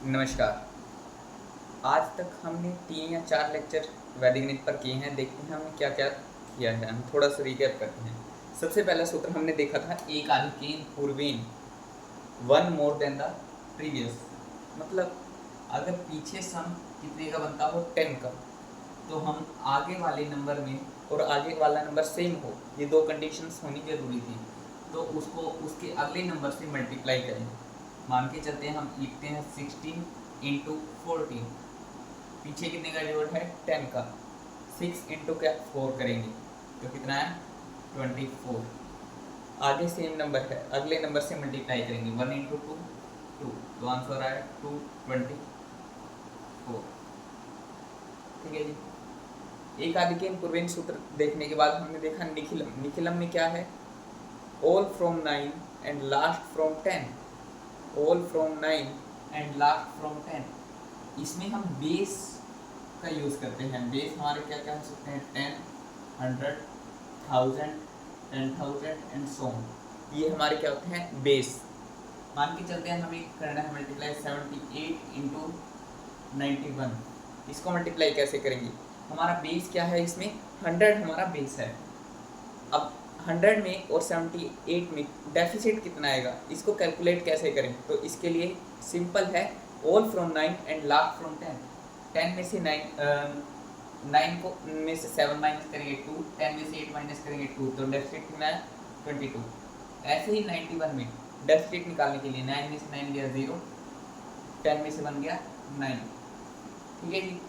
नमस्कार। आज तक हमने 3 या 4 लेक्चर वैदिक गणित पर किए हैं। देखते हैं हमने क्या-क्या किया है। हम थोड़ा सा रिकैप करते हैं। सबसे पहला सूत्र हमने देखा था एक आधिकेय पूर्वेन one more than the previous. मतलब अगर पीछे सम कितने का बनता हो 10 का, तो हम आगे वाले नंबर में और आगे वाला नंबर सेम हो, ये दो कंडीशंस होनी जरूरी थी। तो उसको उसके अगले नंबर से मल्टीप्लाई करें। मान के चलते हैं, हम लिखते हैं 16 इंटू 14। पीछे कितने का डिवाइड है 10 का। 6 इंटू क्या 4 करेंगे तो कितना है 24। आगे सेम नंबर है, अगले नंबर से मल्टीप्लाई करेंगे 1 इंटू 2 2, तो आंसर आया 224। ठीक है जी। एक आधिकेय पूर्वेन सूत्र देखने के बाद हमने देखा निखिलम। निखिलम में क्या है, all from 9 and last from 10। All from 9 and last from 10। इसमें हम बेस का यूज़ करते हैं। बेस हमारे क्या क्या हो सकते हैं 10, 100, 1000, 10,000 एंड सो ऑन। ये हमारे क्या होते हैं बेस। मान के चलते हैं हमें करना है मल्टीप्लाई 78 इंटू 91। इसको मल्टीप्लाई कैसे करेंगे, हमारा बेस क्या है, इसमें 100 हमारा बेस है। अब 100 में और 78 में डेफिसिट कितना आएगा, इसको कैलकुलेट कैसे करें। तो इसके लिए सिंपल है, all from 9 and last from 10। 10 में से 9 को में से 7 माइनस करेंगे 2, 10 में से 8 माइनस करेंगे 2, तो डेफिसिट कितना है 22। ऐसे ही 91 में डेफिसिट निकालने के लिए 9 में से 9 गया 0, 10 में से बन गया 9। ठीक है जी।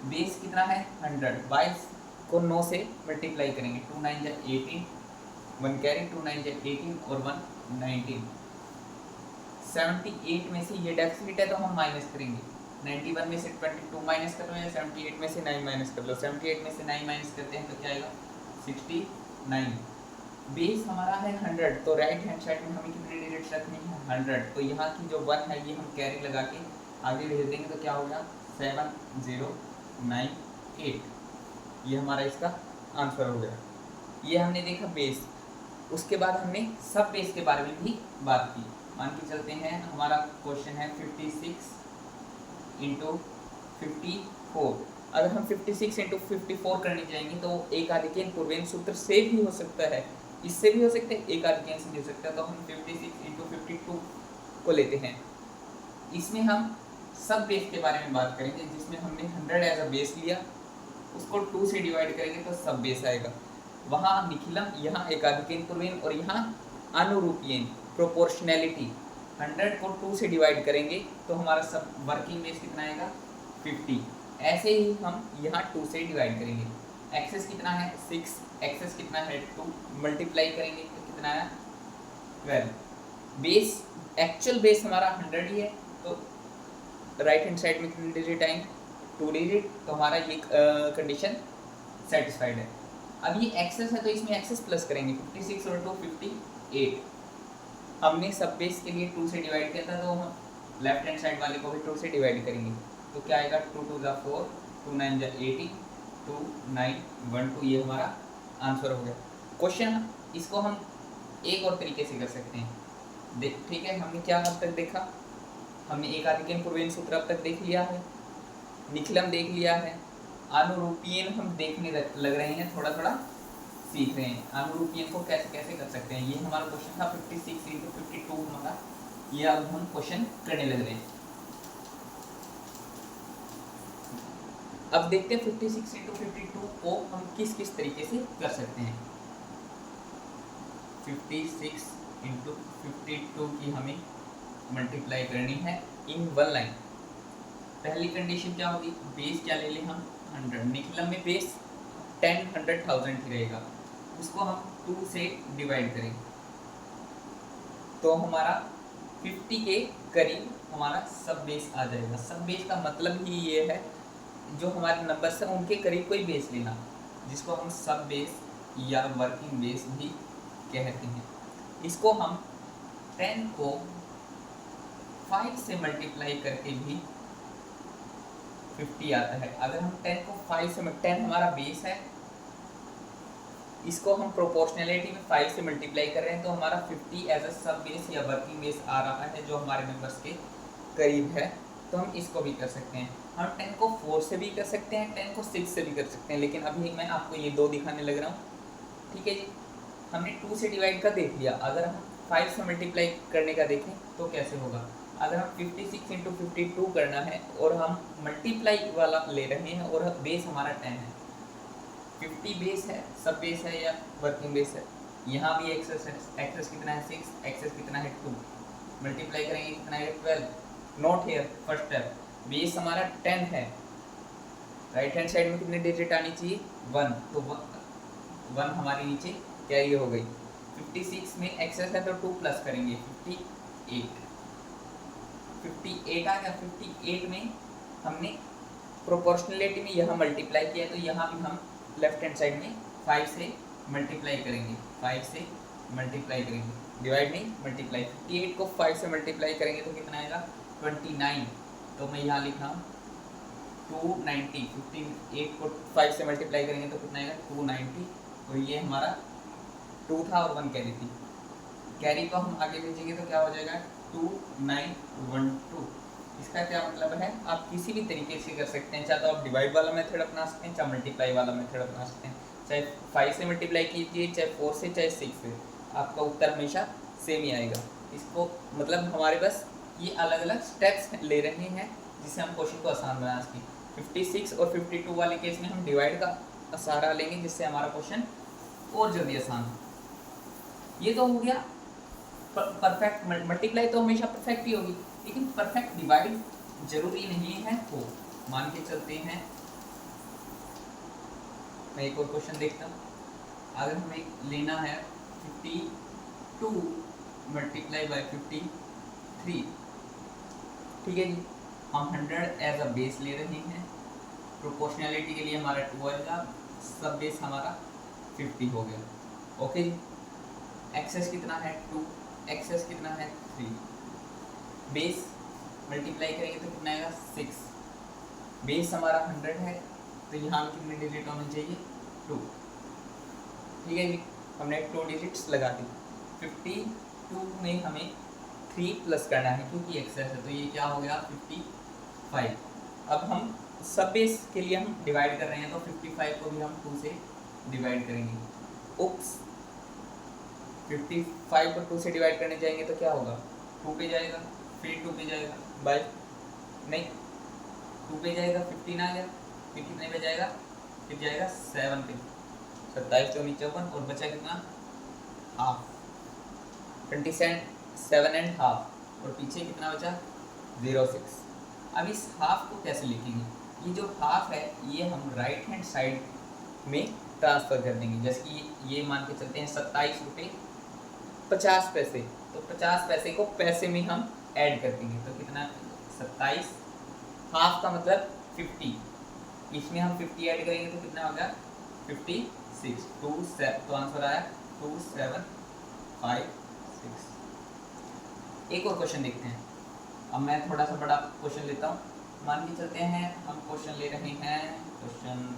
बेस कितना है 100, 22 को 9 से मल्टीप्लाई करेंगे, 2 9 जा 18, 1 कैरी, 2 9 जा 18 और 1 19। 78 में से ये डेफिसिट है तो हम माइनस करेंगे। 91 में से 22 माइनस कर लो या 78 में से 9 माइनस कर लो। 78 में से 9 माइनस करते हैं तो क्या आएगा 69। बेस हमारा है 100, तो राइट हैंड साइड में हमें कितनी डिजिट्स रखनी है 100। तो यहाँ की जो 1 है ये हम कैरी लगा के आगे भेज देंगे तो क्या होगा 7098। ये हमारा इसका आंसर हो गया। ये हमने देखा बेस। उसके बाद हमने सब बेस के बारे में भी बात की। मान के चलते हैं हमारा क्वेश्चन है 56 इंटू 54। अगर हम 56 इंटू 54 करने जाएंगे तो एक आधिकेय पूर्वेन सूत्र से भी हो सकता है, इससे भी हो सकता है, एक आधिकेय से भी हो सकता है। तो हम 56 इंटू 52 को लेते हैं। इसमें हम सब बेस के बारे में बात करेंगे, जिसमें हमने 100 एज अ बेस लिया, उसको 2 से डिवाइड करेंगे तो सब बेस आएगा। वहाँ निखिलम, यहाँ एकाधिकेय पूर्वेन और यहाँ अनुरूपीयन प्रोपोर्शनैलिटी। 100 को 2 से डिवाइड करेंगे तो हमारा सब वर्किंग बेस कितना आएगा 50। ऐसे ही हम यहाँ 2 से डिवाइड करेंगे। एक्सेस कितना है 6, एक्सेस कितना है 2, मल्टीप्लाई करेंगे तो कितना आया 12। बेस एक्चुअल बेस हमारा 100 ही है, तो राइट हैंड साइड में कितने डिजिट आएंगे 2 डिजिट, तो हमारा ये कंडीशन सेटिस्फाइड है। अब ये एक्सेस है तो इसमें एक्सेस प्लस करेंगे 56 और 2 58। हमने सब बेस के लिए 2 से डिवाइड किया था, तो हम लेफ्ट हैंड साइड वाले को भी 2 से डिवाइड करेंगे तो क्या आएगा 2 2 जा 4, 2 9 जा 18, 2 9 1 2। ये हमारा आंसर हो गया। क्वेश्चन इसको हम एक और तरीके से कर सकते हैं। ठीक है, हमने क्या अब तक देखा, हमने एक आधिकेय पूर्वेन सूत्र अब तक देख लिया है, निखिलम देख लिया है, अनुरूपीयन हम देखने लग रहे हैं, थोड़ा थोड़ा सीख रहे हैं अनुरूपीयन को कैसे कैसे कर सकते हैं। ये हमारा क्वेश्चन था 56 इंटू 52 हमारा, ये अब हम क्वेश्चन करने लग रहे हैं। अब देखते हैं 56 इंटू 52 को हम किस किस तरीके से कर सकते हैं। 56 इंटू 52 की हमें मल्टीप्लाई करनी है इन वन लाइन। पहली कंडीशन क्या होगी, बेस क्या ले लें हम 100। निखिलम में बेस 10 100,000 ही रहेगा, उसको हम 2 से डिवाइड करेंगे तो हमारा 50 के करीब हमारा सब बेस आ जाएगा। सब बेस का मतलब ही ये है जो हमारे नंबर्स हैं उनके करीब कोई बेस लेना, जिसको हम सब बेस या वर्किंग बेस भी कहते हैं। इसको हम 10 को 5 से मल्टीप्लाई करके भी 50 आता है। अगर हम 10 को 5 से 10 हमारा बेस है, इसको हम प्रोपोर्शनैलिटी में 5 से मल्टीप्लाई कर रहे हैं तो हमारा 50 एज अ सब बेस या वर्किंग बेस आ रहा है, जो हमारे नंबर्स के करीब है तो हम इसको भी कर सकते हैं। हम 10 को 4 से भी कर सकते हैं, 10 को 6 से भी कर सकते हैं, लेकिन अभी मैं आपको ये दो दिखाने लग रहा हूँ। ठीक है जी, हमने 2 से डिवाइड का देख लिया, अगर हम 5 से मल्टीप्लाई करने का देखें तो कैसे होगा। अगर हम 56 इंटू 52 करना है और हम मल्टीप्लाई वाला ले रहे हैं और बेस हमारा 10 है, 50 बेस है, सब बेस है या वर्किंग बेस है। यहाँ भी एक्सेस है, एक्सेस कितना है 6, एक्सेस कितना है 2, मल्टीप्लाई करेंगे कितना है 12। Note here first step, base हमारा 10 है, राइट हैंड साइड में कितने डिजिट आनी चाहिए 1, तो 1 हमारी नीचे कैरी हो गई। 56 में एक्सेस है तो 2 प्लस करेंगे 58 आ गया। 58 में हमने प्रोपोर्शनलिटी में यहाँ मल्टीप्लाई किया है तो यहाँ भी हम लेफ्ट हैंड साइड में 5 से मल्टीप्लाई करेंगे, 5 से मल्टीप्लाई करेंगे, डिवाइड नहीं मल्टीप्लाई। 58 को 5 से मल्टीप्लाई करेंगे तो कितना आएगा 29, तो मैं यहाँ लिख रहा हूँ 290। 58 को 5 से मल्टीप्लाई करेंगे तो कितना आएगा 290, और ये हमारा 2 था और 1 कैरी थी, कैरी को हम आगे भेजेंगे तो क्या हो जाएगा 2912। इसका क्या मतलब है, आप किसी भी तरीके से कर सकते हैं, चाहे तो आप डिवाइड वाला मेथड अपना सकते हैं, चाहे मल्टीप्लाई वाला मेथड अपना सकते हैं, चाहे 5 से मल्टीप्लाई कीजिए, चाहे 4 से, चाहे 6 से, आपका उत्तर हमेशा सेम ही आएगा। इसको मतलब हमारे पास ये अलग अलग स्टेप्स ले रहे हैं जिससे हम क्वेश्चन को आसान बना सकें। 56 और 52 वाले केस में हम डिवाइड का सहारा लेंगे जिससे हमारा क्वेश्चन और जल्दी आसान हो। ये तो हो गया परफेक्ट, मल्टीप्लाई तो हमेशा परफेक्ट ही होगी, लेकिन परफेक्ट डिवाइड जरूरी नहीं है हो। मान के चलते हैं, मैं एक और क्वेश्चन देखता हूँ। अगर हमें लेना है 52 मल्टीप्लाई बाय 53, ठीक है जी, हम 100 एज अ बेस ले रहे हैं, प्रोपोर्शनलिटी के लिए हमारा 2 आएगा, सब बेस हमारा 50 हो गया। ओके जी, एक्सेस कितना है 2, एक्सेस कितना है 3, बेस मल्टीप्लाई करेंगे तो कितना आएगा 6, बेस हमारा 100 है तो यहाँ में कितने डिजिट होने चाहिए 2। ठीक है जी, हमने 2 डिजिट्स लगा दी। 52 में हमें 3 प्लस करना है क्योंकि एक्सेस है, तो ये क्या हो गया 55। अब हम सब बेस के लिए हम डिवाइड कर रहे हैं तो 55 को भी हम 2 से डिवाइड करेंगे। उप्स, 55 को 2 से डिवाइड करने जाएंगे तो क्या होगा 2 पे जाएगा, फिर 2 पे जाएगा, बाय नहीं 2 पे जाएगा, 15 आ गया, फिर कितने पे जाएगा, फिर जाएगा 7 पे, 27 तो 54 और बचा कितना हाफ, 27 एंड हाफ, और पीछे कितना बचा 06। अब इस हाफ को कैसे लिखेंगे, ये जो हाफ है ये हम राइट हैंड साइड में ट्रांसफ़र कर देंगे। जैसे कि ये मान के चलते हैं 27 रुपये 50 पैसे, तो 50 पैसे को पैसे में हम ऐड कर देंगे तो कितना 27, हाफ का मतलब 50, इसमें हम 50 ऐड करेंगे तो कितना होगा 56, 27, तो आंसर आया 2756। एक और क्वेश्चन देखते हैं। अब मैं थोड़ा सा बड़ा क्वेश्चन लेता हूँ, मान के चलते हैं हम क्वेश्चन ले रहे हैं, क्वेश्चन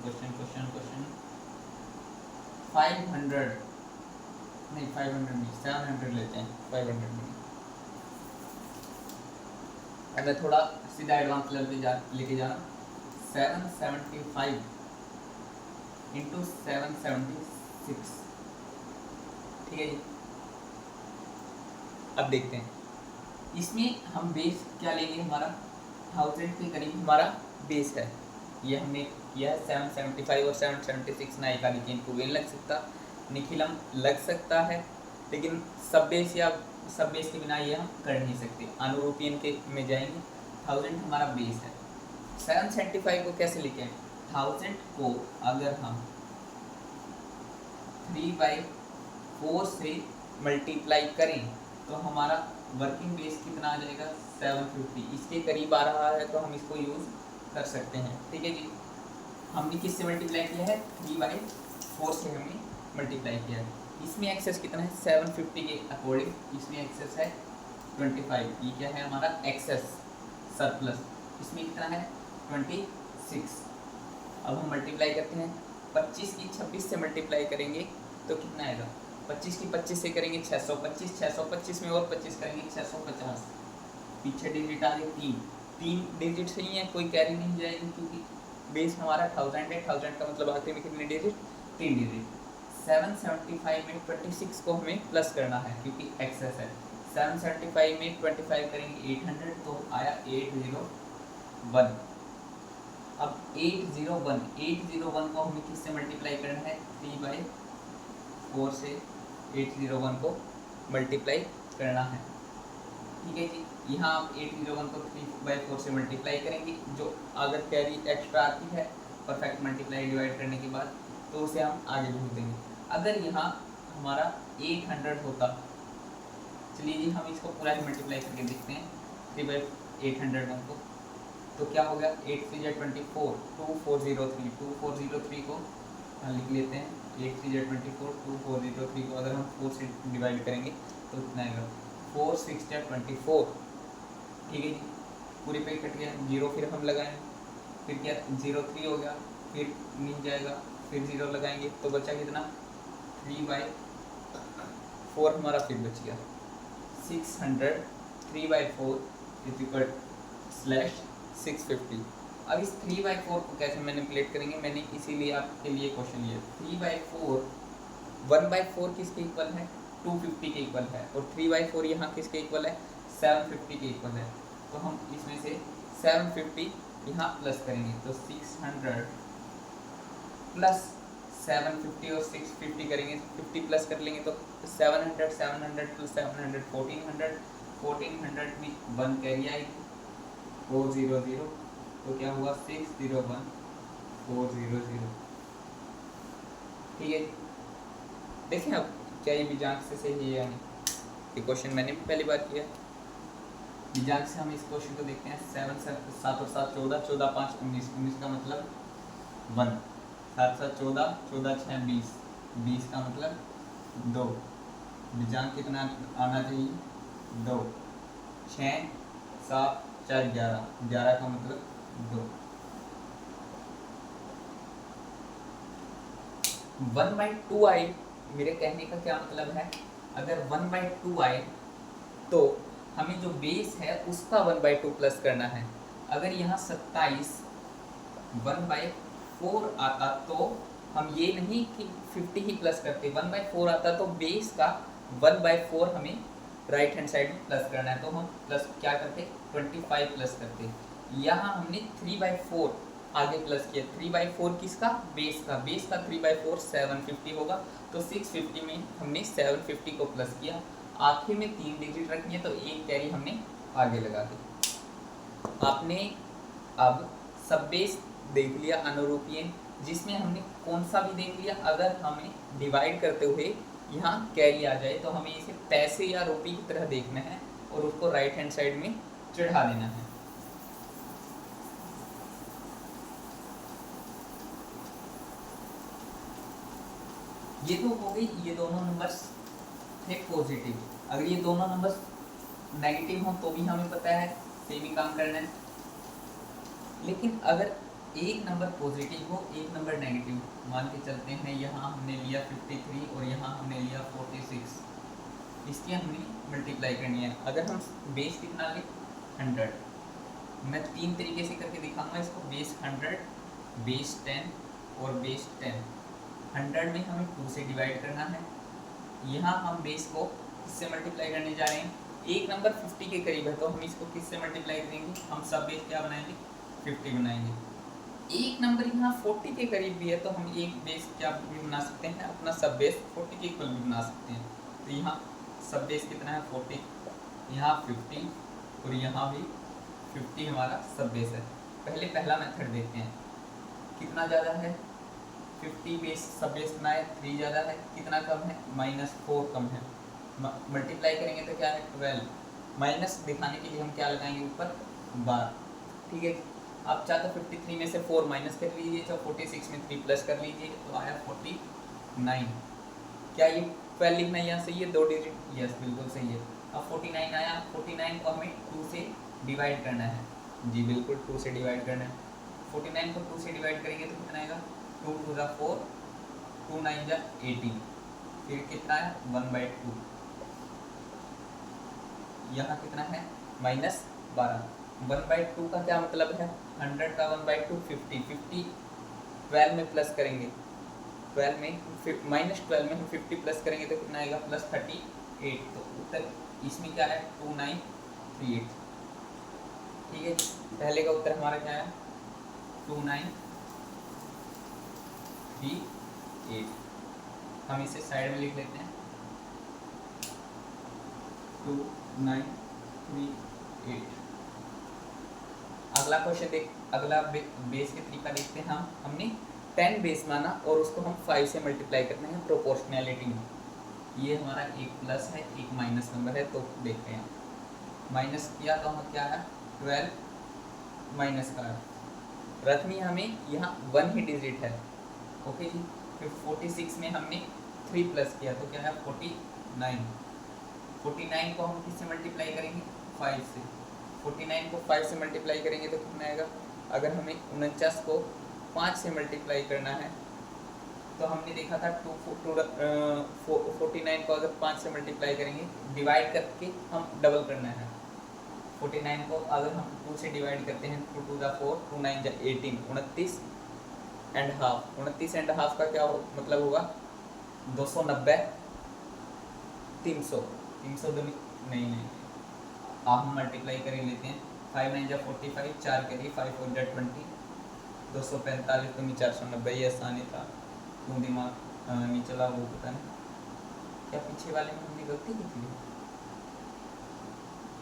500 नहीं 500 नहीं 700 लेते हैं, 500 नहीं। अब मैं थोड़ा सीधा एडवांस लेवल पे लेके जा रहा हूँ। 775 इंटू 776, ठीक है जी। अब देखते हैं इसमें हम बेस क्या लेंगे, हमारा 1000 के करीब हमारा बेस है, ये हमने किया है 775 और 776 ना एक आदि इनटू लग सकता, निखिलम लग सकता है, लेकिन सब बेस या सब बेस के बिना ये हम कर नहीं सकते, अनुरूपियन के में जाएंगे। 1000 हमारा बेस है, 775 को कैसे लिखें, 1000 को अगर हम 3/4 से मल्टीप्लाई करें तो हमारा वर्किंग बेस कितना आ जाएगा 750, इसके करीब आ रहा है तो हम इसको यूज़ कर सकते हैं। ठीक है जी, हमने किससे मल्टीप्लाई किया है 3/4 से हमने मल्टीप्लाई किया है। इसमें एक्सेस कितना है 750 के अकॉर्डिंग, इसमें एक्सेस है 25, ये क्या है हमारा एक्सेस सरप्लस, इसमें कितना है 26। अब हम मल्टीप्लाई करते हैं, 25 की 26 से मल्टीप्लाई करेंगे तो कितना आएगा, 25 की 25 से करेंगे 625, 625 में और 25 करेंगे 650, पीछे डिजिट आ गए 3, 3 डिजिट सही है, कोई कैरी नहीं जाएगी क्योंकि बेस हमारा 1000 है, 1000 का मतलब आखिर में कितने डिजिट, 3 डिजिट। 775 में 26 को हमें प्लस करना है क्योंकि एक्सेस है। 775 में 25 करेंगे 800, तो आया 801। अब 801 को हमें किससे मल्टीप्लाई करना है, 3/4 से 801 को मल्टीप्लाई करना है। ठीक है जी, यहाँ आप 801 को 3/4 से मल्टीप्लाई करेंगे, जो अगर कैरी एक्स्ट्रा आती है परफेक्ट मल्टीप्लाई डिवाइड करने के बाद तो उसे हम आगे भेज देंगे। अगर यहाँ हमारा 800 होता, चलिए जी हम इसको पूरा ही मल्टीप्लाई करके देखते हैं 3/801 को, तो क्या हो गया, 8 3 जा 24, 2403 को हम लिख लेते हैं। 8 3 जा 24, 2403 को अगर हम 4 से डिवाइड करेंगे तो कितना आएगा, 4 6 जा 24। ठीक है जी, पूरी पे कट गया, 0 फिर हम लगाएं, फिर क्या 03 हो गया, फिर नीचे जाएगा, फिर 0 लगाएंगे तो बचा कितना, 3/4 हमारा फिर बच गया 600। 3/4 / 650। अब इस 3/4 को कैसे मैनिपुलेट करेंगे, मैंने इसीलिए आपके लिए क्वेश्चन लिया। 3/4 1/4 किसके इक्वल है, 250 के इक्वल है, और 3/4 यहाँ किसके इक्वल है, 750 के इक्वल है। तो हम इसमें से 750 यहाँ प्लस करेंगे तो 600 प्लस 750 और 650 करेंगे, 50 प्लस कर लेंगे तो 700 प्लस 700 1400 में 1 कैरी आएगी 400, तो क्या हुआ 601 400। ठीक है, देखें अब क्या ये बीजांक से सही है या नहीं। ये क्वेश्चन मैंने भी पहली बार किया। बीजांक से हम इस क्वेश्चन को देखते हैं। 7 7 और 7 14, 14 5 19, 19 का मतलब 1, 7 7 14, 14 6 20, 20 का मतलब 2। बीजांक कितना आना चाहिए, 2। 6 7 4 11, 11 का मतलब 2। 1/2 आए, मेरे कहने का क्या मतलब है, अगर 1/2 आए तो हमें जो बेस है उसका 1/2 प्लस करना है। अगर यहाँ 27 1/4 आता तो हम ये नहीं कि 50 ही प्लस करते, 1/4 आता तो बेस का 1/4 हमें राइट हैंड साइड में प्लस करना है, तो हम प्लस क्या करते, 25 प्लस करते। यहाँ हमने 3/4 आगे प्लस किया, 3/4 किसका, बेस का, बेस का 3/4 750 होगा, तो 650 में हमने 750 को प्लस किया। आखिर में 3 डिजिट रखनी है तो एक कैरी हमने आगे लगा दी। आपने अब सब बेस देख लिया अनुरूपीय, जिसमें हमने कौन सा भी देख लिया। अगर हमें डिवाइड करते हुए यहाँ कैरी आ जाए तो हमें इसे पैसे या रुपये की तरह देखना है और उसको राइट हैंड साइड में चढ़ा देना है। ये तो हो गई, ये दोनों नंबर्स थे पॉजिटिव। अगर ये दोनों नंबर्स नेगेटिव हो तो भी हमें पता है सेम ही काम करना है। लेकिन अगर एक नंबर पॉजिटिव हो एक नंबर नेगेटिव, मान के चलते हैं यहाँ हमने लिया 53 और यहाँ हमने लिया 46, इसकी हमने मल्टीप्लाई करनी है। अगर हम बेस कितना लें 100, मैं 3 तरीके से करके दिखाऊंगा इसको, बेस 100, बेस 10 और बेस 10। 100 में हमें 2 से डिवाइड करना है। यहाँ हम बेस को किससे मल्टीप्लाई करने जा रहे हैं, एक नंबर 50 के करीब है तो हम इसको किससे मल्टीप्लाई करेंगे, हम सब बेस क्या बनाएंगे 50 बनाएंगे। एक नंबर यहाँ 40 के करीब भी है तो हम एक बेस क्या भी बना सकते हैं, अपना सब बेस 40 के इक्वल भी बना सकते हैं। तो यहाँ सब बेस कितना है 40, यहाँ 50 और यहाँ भी 50 हमारा सब बेस है। पहले पहला मेथड देखते हैं, कितना ज़्यादा है 50 बेस सब बेस कितना है 3 ज़्यादा है, कितना कम है -4 कम है। मल्टीप्लाई करेंगे तो क्या है 12, माइनस दिखाने के लिए हम क्या लगाएंगे ऊपर 12। ठीक है, आप चाहे तो 53 में से 4 माइनस कर लीजिए, तो 46 में 3 प्लस कर लीजिए तो आया 49। क्या ये 12 लिखना यहाँ सही है, 2 डिजिट, यस बिल्कुल सही है। अब 49 आया, 49 को हमें 2 से डिवाइड करना है, जी बिल्कुल 2 से डिवाइड करना है। 49 को 2 से डिवाइड करेंगे तो कितना आएगा 2 2 ज़ा 4, 2 9 ज़ा 18, फिर कितना है 1/2। यहाँ कितना है -12। 1/2 का क्या मतलब है, 100 का 1/2 50, 50 12 में प्लस करेंगे, 12 में -12 में हम 50 प्लस करेंगे तो कितना आएगा +38। तो उत्तर इसमें क्या है 2938। ठीक है, पहले का उत्तर हमारा क्या है 2938। हम इसे साइड में लिख लेते हैं 2938। अगला क्वेश्चन देख, अगला बेस के तरीका देखते हैं हम। हमने 10 बेस माना और उसको हम 5 से मल्टीप्लाई करते हैं प्रोपोर्शनैलिटी में। ये हमारा एक प्लस है एक माइनस नंबर है, तो देखते हैं माइनस किया तो हम क्या है 12 माइनस का रखनी हमें यहाँ 1 ही डिजिट है। ओके जी, फिर 46 में हमने 3 प्लस किया तो क्या है 49। 49 को हम किससे मल्टीप्लाई करेंगे 5 से। 49 को 5 से मल्टीप्लाई करेंगे तो कितना आएगा, अगर हमें 49 को 5 से मल्टीप्लाई करना है तो हमने देखा था 49 को अगर 5 से मल्टीप्लाई करेंगे डिवाइड करके हम डबल करना है। 49 को अगर हम 2 से डिवाइड करते हैं 2 2 4 2 9 18 29 एंड हाफ। 29 एंड हाफ का क्या मतलब होगा 290 300 नहीं आप हम मल्टीप्लाई कर लेते हैं 5 9 45 4 करिए 5 4 20 245 तो 490। ये आसानी था, क्यों दिमाग नहीं चला वो पता नहीं, क्या पीछे वाले में हमने गलती की थी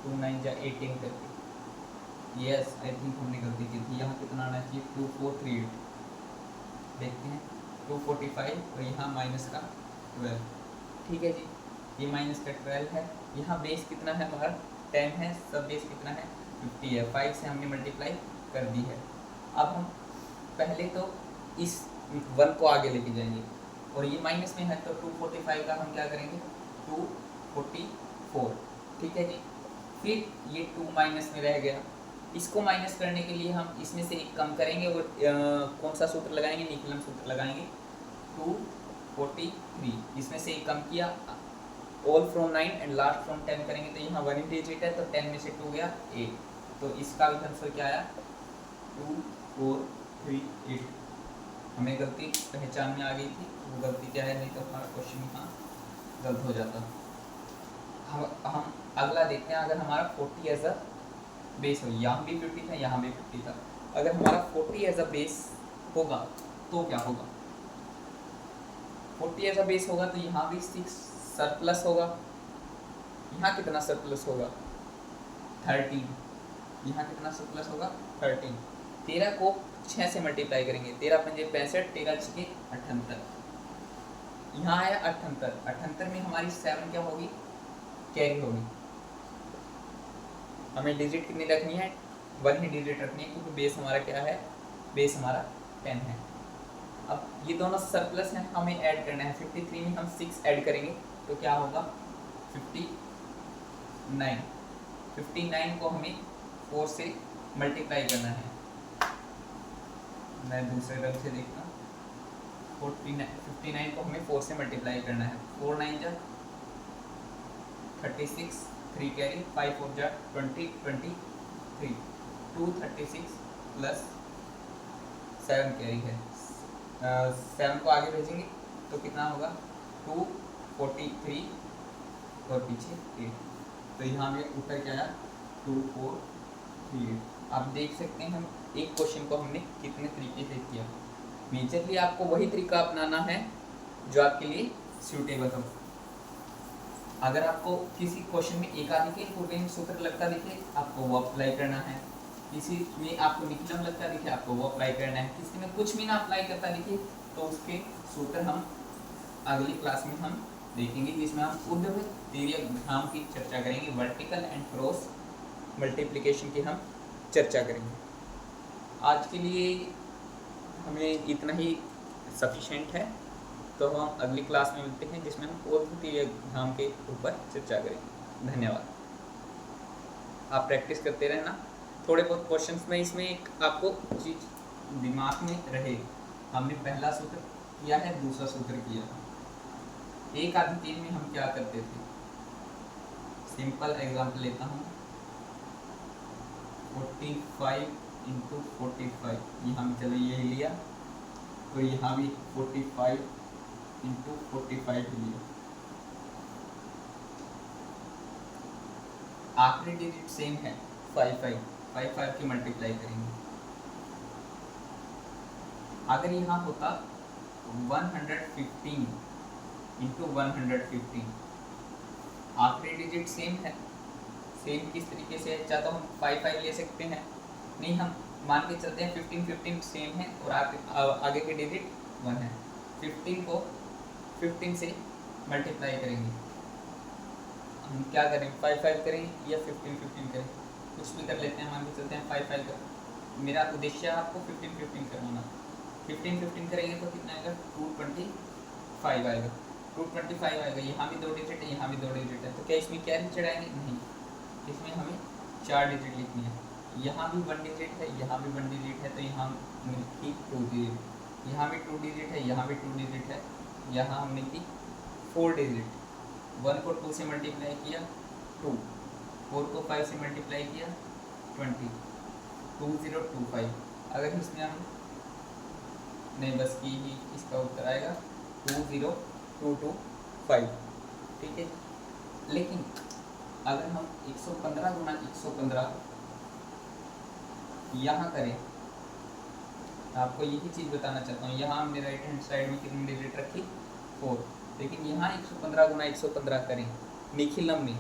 2 9 18 करके। यस आई थिंक हमने गलती की थी। यहाँ कितना आना चाहिए 2438। देखते हैं 245 और यहाँ माइनस का 12। ठीक है जी, ये माइनस का 12 है। यहाँ बेस कितना है हमारा 10 है, सब बेस कितना है 50 है। 5 से हमने मल्टीप्लाई कर दी है। अब हम पहले तो इस 1 को आगे लेके जाएंगे और ये माइनस में है तो 245 का हम क्या करेंगे 244। ठीक है जी, फिर ये 2 माइनस में रह गया। इसको माइनस करने के लिए हम इसमें से एक कम करेंगे और कौन सा सूत्र लगाएंगे निकलम सूत्र लगाएंगे 243। इसमें से एक कम किया, all from 9 and last from 10 करेंगे तो यहाँ 1 डिजिट है तो 10 में से 2 गया 8। तो इसका आंसर क्या आया 2438। हमें गलती पहचान में आ गई थी, वो गलती क्या है, नहीं तो हमारा क्वेश्चन यहाँ गलत हो जाता। हम अगला देखते हैं। अगर हमारा 40 एज अ बेस हो, यहाँ भी 50 था यहाँ भी 50 था, अगर हमारा 40 एज अ बेस होगा तो क्या होगा 40 एज अ बेस होगा तो यहाँ भी 6 सरप्लस होगा। यहाँ कितना सरप्लस होगा 13। यहाँ कितना सरप्लस होगा 13। 13 को 6 से मल्टीप्लाई करेंगे 13 पंजे 65 13 6 78। यहाँ आया 78। 78 में हमारी 7 क्या होगी कैरी होगी। हमें डिजिट कितनी रखनी है 1 ही डिजिट रखनी है क्योंकि बेस हमारा क्या है बेस हमारा 10 है। अब ये दोनों सरप्लस हैं, हमें ऐड करना है। 53 में हम 6 ऐड करेंगे तो क्या होगा 59। 59 को हमें 4 से मल्टीप्लाई करना है। मैं दूसरे रंग से देखता हूँ। 59 को हमें 4 से मल्टीप्लाई करना है। 4 9 जा 36 3 कैरी 5 4 जा 20 23 236 प्लस 7 कैरी है। 7 को आगे भेजेंगे तो कितना होगा 243 और पीछे 8। तो यहाँ में उत्तर क्या आया 2438। आप देख सकते हैं हम एक क्वेश्चन को हमने कितने तरीके से किया। मेजरली आपको वही तरीका अपनाना है जो आपके लिए सूटेबल हो। अगर आपको किसी क्वेश्चन में एकाधिक पूर्वनियम सूत्र लगता दिखे आपको वो अप्लाई करना है, किसी में आपको निकलम लगता दिखे आपको वो अप्लाई करना है, किसी में कुछ भी ना अप्लाई करता दिखे तो उसके सूत्र हम अगली क्लास में हम देखेंगे जिसमें हम ऊर्ध्व तिर्यक घाम की चर्चा करेंगे। वर्टिकल एंड क्रॉस मल्टीप्लिकेशन की हम चर्चा करेंगे। आज के लिए हमें इतना ही सफिशेंट है, तो हम अगली क्लास में मिलते हैं जिसमें हम ऊर्ध्व तिर्यक घाम के ऊपर चर्चा करेंगे। धन्यवाद। आप प्रैक्टिस करते रहना। थोड़े बहुत क्वेश्चंस में इसमें एक आपको चीज दिमाग में रहे, हमने पहला सूत्र किया है दूसरा सूत्र किया है। एक आधी तीन में हम क्या करते थे सिंपल एग्जाम्पल लेता हूँ, 45 इंटू 45, यहाँ भी चलो ये लिया, तो यहाँ भी 45 इंटू 45 लिया। आखिरी डिजिट सेम है 5 की मल्टीप्लाई करेंगे। अगर यहाँ होता 115 इंटू 115, आखिरी डिजिट सेम है, सेम किस तरीके से है, चाहे तो हम 5 ले सकते हैं, नहीं हम मान के चलते हैं 15 सेम है और आगे के डिजिट 1 है। 15 को 15 से मल्टीप्लाई करेंगे, हम क्या करें 5 करें या 15 करें, कुछ भी कर लेते हैं, मान के चलते हैं 5 का। मेरा उद्देश्य है आपको 15 करवाना। 15 करेंगे तो कितना आएगा 225 आएगा, 225 आएगा। यहाँ भी 2 डिजिट है, यहाँ भी 2 डिजिट है, तो क्या इसमें कैरी चढ़ाएंगे, नहीं, इसमें हमें 4 डिजिट लिखनी है। यहाँ भी 1 डिजिट है, यहाँ भी 1 डिजिट है, तो यहाँ लिखी 2 डिजिट, यहाँ भी 2 डिजिट है, यहाँ भी 2 डिजिट है, यहाँ हमने की 4 डिजिट। 1 को 2 से मल्टीप्लाई किया 2, 4 को 5 से मल्टीप्लाई किया 20, 2025। अगर इसमें हम नहीं बस की ही, इसका उत्तर आएगा 20225, ठीक है। लेकिन अगर हम 115 गुना 115 यहाँ करें, आपको यही चीज़ बताना चाहता हूँ। यहाँ हमने राइट हैंड साइड में कितनी डिजिट रखी 4, लेकिन यहाँ 115 गुना 115 करें निखिलम में,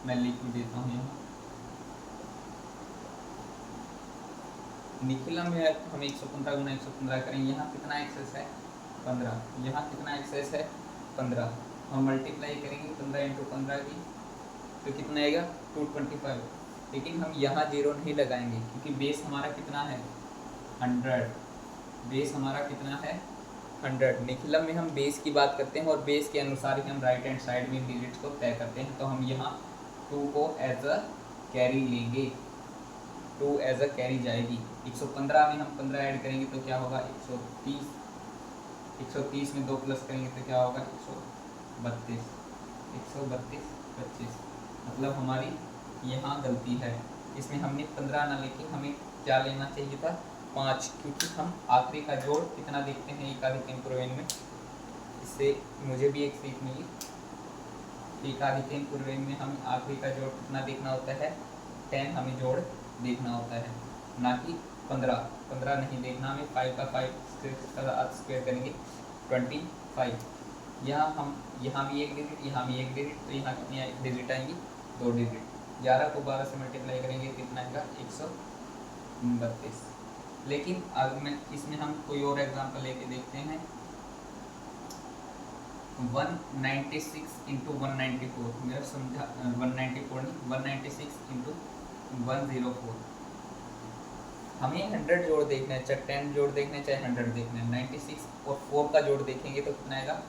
मैं लिख देता हूँ यहाँ निखिलम में हम 115 गुना 115 करें, यहाँ कितना एक्सेस है 15, यहाँ कितना एक्सेस है 15, हम मल्टीप्लाई करेंगे 15 इंटू 15 की, तो कितना आएगा 225। लेकिन हम यहाँ 0 नहीं लगाएंगे क्योंकि बेस हमारा कितना है 100, बेस हमारा कितना है 100। निखिलम में हम बेस की बात करते हैं और बेस के अनुसार ही हम राइट हैंड साइड में डिजिट्स को तय करते हैं। तो हम यहाँ 2 को एज अ कैरी लेंगे, 2 एज अ कैरी जाएगी। 115 में हम 15 ऐड करेंगे तो क्या होगा 130, 130 में 2 प्लस करेंगे तो क्या होगा 132, 132 25। मतलब हमारी यहाँ गलती है, इसमें हमने 15 ना लेके हमें क्या लेना चाहिए था 5, क्योंकि हम आखिरी का जोड़ कितना देखते हैं एकाधिक पूर्वेन में। इससे मुझे भी एक सीख मिली, एकाधिक पूर्वेन में हम आखिरी का जोड़ कितना देखना होता है 10 हमें जोड़ देखना होता है, ना कि 15 नहीं देखना हमें। 5 का 5 स्क्वायर करेंगे 25। यहाँ भी एक डिजिट, यहाँ भी एक डिजिट, तो यहाँ कितनी डिजिट आएंगी 2 डिजिट। 11 को 12 से मल्टीप्लाई करेंगे कितना आएगा 132। लेकिन अगर मैं इसमें हम कोई और एग्जांपल लेके देखते हैं, 196 इंटू 194, मेरा समझा 194 नहीं 196 इंटू 104। हमें 100 जोड़ देखना है, चाहे 10 जोड़ देखना है, चाहे 100 देखना है। 96 और 4 का जोड़ देखेंगे तो कितना आएगा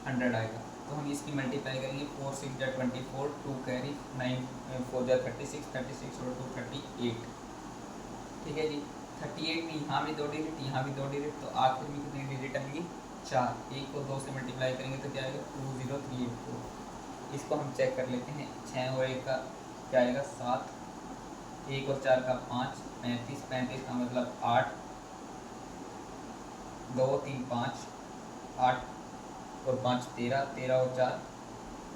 100 आएगा। तो हम इसकी मल्टीप्लाई करेंगे 4 6 जा 24, 2 कैरी 9 4 जा 36, 36 और 2 38, ठीक है जी। 38 में यहाँ भी 2 डिजिट, यहाँ भी 2 डिजिट, तो आखिर में कितनी डिजिट आएंगी 4। 1 को 2 से मल्टीप्लाई करेंगे तो क्या आएगा 20384। इसको हम चेक कर लेते हैं, 6 और 1 का क्या आएगा 7, 1 और 4 का 5, 35, 35 का मतलब 8, 2 3 5 8 और 5 13, 13 और 4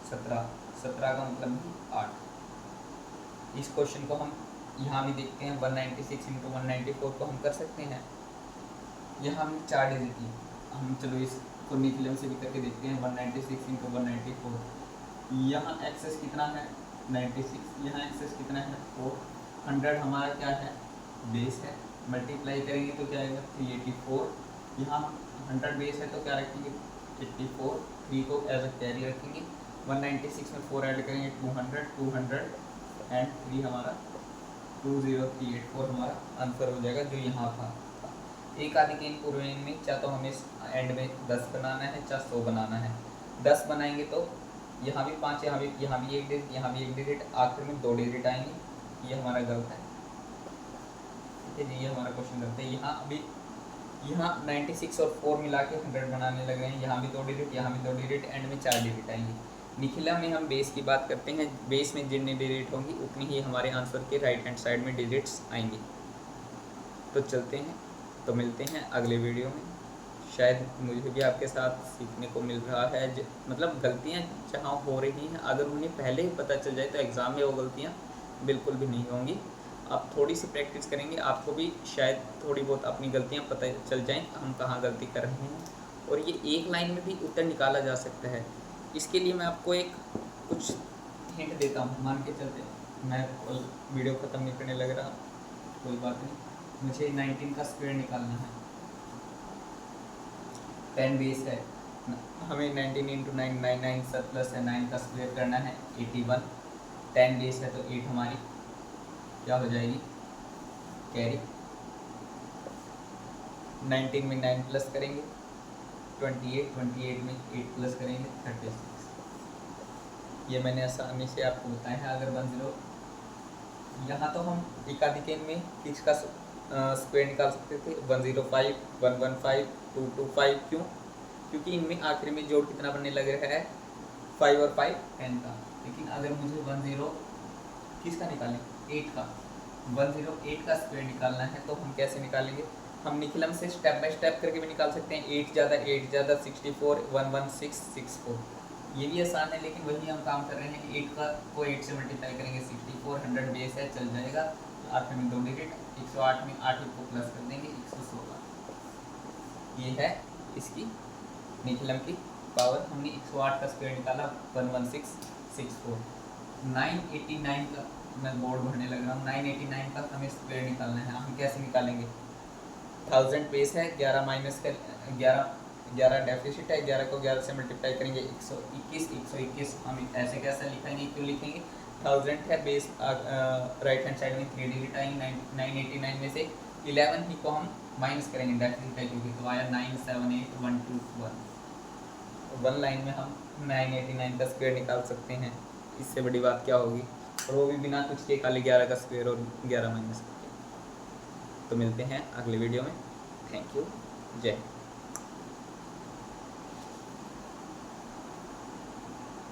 17, 17 का मतलब 8। इस क्वेश्चन को हम यहाँ भी देखते हैं 196 इंटू 194 को हम कर सकते हैं। यहाँ हम 4 डिजिट ली, हम चलो इसको निखिलम से भी करके देखते हैं। 196 इंटू 194, यहाँ एक्सेस कितना है 96, यहाँ एक्सेस कितना है 4। 100 हमारा क्या है बेस है, मल्टीप्लाई करेंगे तो क्या आएगा 384। यहाँ 100 बेस है तो क्या रखेंगे 84, 3 को एज अ कैरी रखेंगे। 196 में 4 ऐड करेंगे 200, 200 एंड 3 हमारा 20384 हमारा आंसर हो जाएगा जो यहाँ था। एक आधिकेय पूर्वेन में चाहे तो हमें एंड में 10 बनाना है, चाहे 100 बनाना है। 10 बनाएंगे तो यहाँ भी 5, यहाँ भी एक डिजिट, यहाँ भी एक डिजिट, आखिर में 2 डिजिट आएंगे। ये हमारा गलत है, ठीक है जी, ये हमारा क्वेश्चन गलत है। यहाँ अभी यहाँ 96 और 4 मिला के 100 बनाने लग रहे हैं, यहाँ भी 2 डिजिट, यहाँ भी 2 डिजिट, एंड में 4 डिजिट आएंगे। निखिला में हम बेस की बात करते हैं, बेस में जितनी डिजिट होंगी उतनी ही हमारे आंसर के राइट हैंड साइड में डिजिट्स आएंगी। तो चलते हैं, तो मिलते हैं अगले वीडियो में। शायद मुझे भी आपके साथ सीखने को मिल रहा है, मतलब गलतियाँ जहाँ हो रही हैं अगर उन्हें पहले ही पता चल जाए तो एग्ज़ाम में वो गलतियाँ बिल्कुल भी नहीं होंगी। आप थोड़ी सी प्रैक्टिस करेंगे, आपको भी शायद थोड़ी बहुत अपनी गलतियाँ पता चल जाएँ हम कहाँ गलती कर रहे हैं, और ये एक लाइन में भी उत्तर निकाला जा सकता है। इसके लिए मैं आपको एक कुछ हिंट देता हूँ। मान के चलते, मैं वीडियो ख़त्म नहीं करने लग रहा, कोई बात नहीं। मुझे 19 का स्क्वायर निकालना है, 10 बेस है, हमें 19 इंटू 9 9 सब प्लस है, 9 का स्क्वायर करना है 81। 10 बेस है तो 8 हमारी क्या हो जाएगी, कैरी। 19 में 9 प्लस करेंगे 28, 28 में 8 प्लस करेंगे 36। ये मैंने आसानी से आपको बताया है। अगर 10 यहाँ तो हम एकाधिकेन में किसका स्क्वायर निकाल सकते थे, 105, 115, 225। क्यों? क्योंकि इनमें आखिर में जोड़ कितना बनने लग रहा है, 5 और 5 10 का। लेकिन अगर मुझे 10 किसका निकालें, 8 का, 108 का स्क्वायर निकालना है तो हम कैसे निकालेंगे, हम निखिलम से स्टेप बाय स्टेप करके भी निकाल सकते हैं। 8 ज़्यादा 64, 11664। ये भी आसान है, लेकिन वही हम काम कर रहे हैं कि 8 का को 8 से मल्टीप्लाई करेंगे 64, 100 बेस है चल जाएगा। आखिर में 2 डिजिट 108 में 8 को प्लस कर देंगे 116। ये है इसकी निखिलम की पावर। हमने 108 का स्क्वायर निकाला 11664। 989 का मैं बोर्ड भरने लग रहा हूँ, 989 का हमें स्क्वायर निकालना है। हम कैसे निकालेंगे, 1000 बेस है, 11 माइनस कर 11 डेफिसिट है, 11 को 11 से मल्टीप्लाई करेंगे 121। हम ऐसे कैसे लिखेंगे, क्यों लिखेंगे, 1000 है बेस, राइट हैंड साइड में 3 डिजिट आएंगे। 989 में से 11 ही को हम माइनस करेंगे, डेफिसिट है क्योंकि, तो आया 978121। वन लाइन में हम 989 का स्क्वायर निकाल सकते हैं। इससे बड़ी बात क्या होगी, और वो भी बिना कुछ के, खाली 11 का स्क्वायर और 11 माइनस करके। तो मिलते हैं अगले वीडियो में। थैंक यू, जय।